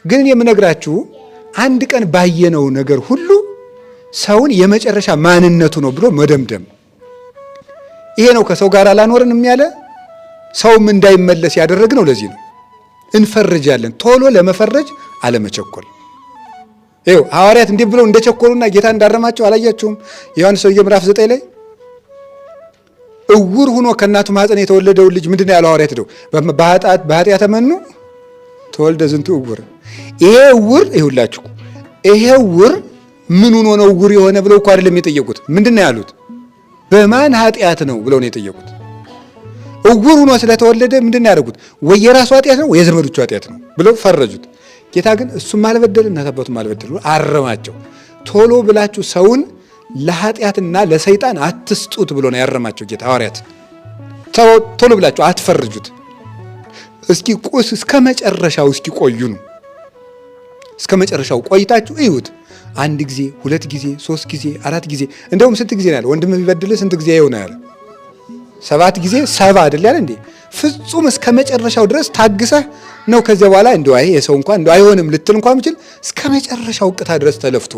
ግን የምነግራችሁ አንድ ቀን ባየነው ነገር ሁሉ ሰውን የመጨረሻ ማንነቱ ነው ብሎ መደምደም ይሄ ነው። ከሰው ጋር አላኖርንም ያለ ሰውም እንዳይመለስ ያደረግነው ለዚህ ነው። እንፈርጃለን። ቶሎ ለመፈረጅ አለመቸኮል። ይኸው ሐዋርያት እንዲህ ብለው እንደቸኮሉና ጌታ እንዳረማቸው አላያችሁም? ዮሐንስ ወንጌል ምዕራፍ 9 ላይ እውር ሆኖ ከእናቱ ማህፀን የተወለደው ልጅ ምንድነው ያለው? ሐዋርያት ነው በኃጢአተ መኑ ተወልደ ዝንቱ እውር። ይሄ እውር ይሁላችሁ፣ ይሄ እውር ምን ሆኖ ነው እውር የሆነ ብለው እኮ አይደለም የጠየቁት። ምንድነው ያሉት? በማን ኃጢአት ነው ብለው ነው የጠየቁት። እውር ሆኖ ስለተወለደ ምንድነው ያደረጉት? ወይ የራሱ ኃጢአት ነው ወይ የዘመዶቹ ኃጢአት ነው ብለው ፈረጁት። ጌታ ግን እሱም አልበደል እናት አባቱም አልበደሉ አረማቸው። ቶሎ ብላችሁ ሰውን ለኃጢአትና ለሰይጣን አትስጡት ብሎ ነው ያረማቸው ጌታ። ሐዋርያት ቶሎ ብላችሁ አትፈርጁት። እስኪ እስከ መጨረሻው እስኪ ቆዩ ነው። እስከ መጨረሻው ቆይታችሁ እዩት። አንድ ጊዜ፣ ሁለት ጊዜ፣ ሶስት ጊዜ፣ አራት ጊዜ፣ እንደውም ስንት ጊዜ ነው ያለ? ወንድም ቢበድልህ ስንት ጊዜ ይሆነ ያለ? 7 ጊዜ 70 አይደል ያለ እንዴ? ፍጹም እስከ መጨረሻው ድረስ ታግሰህ ነው። ከዚያ በኋላ እንደው አይ የሰው እንኳን እንደው አይሆንም ልትል እንኳን ምችል እስከ መጨረሻው ቅታ ድረስ ተለፍቶ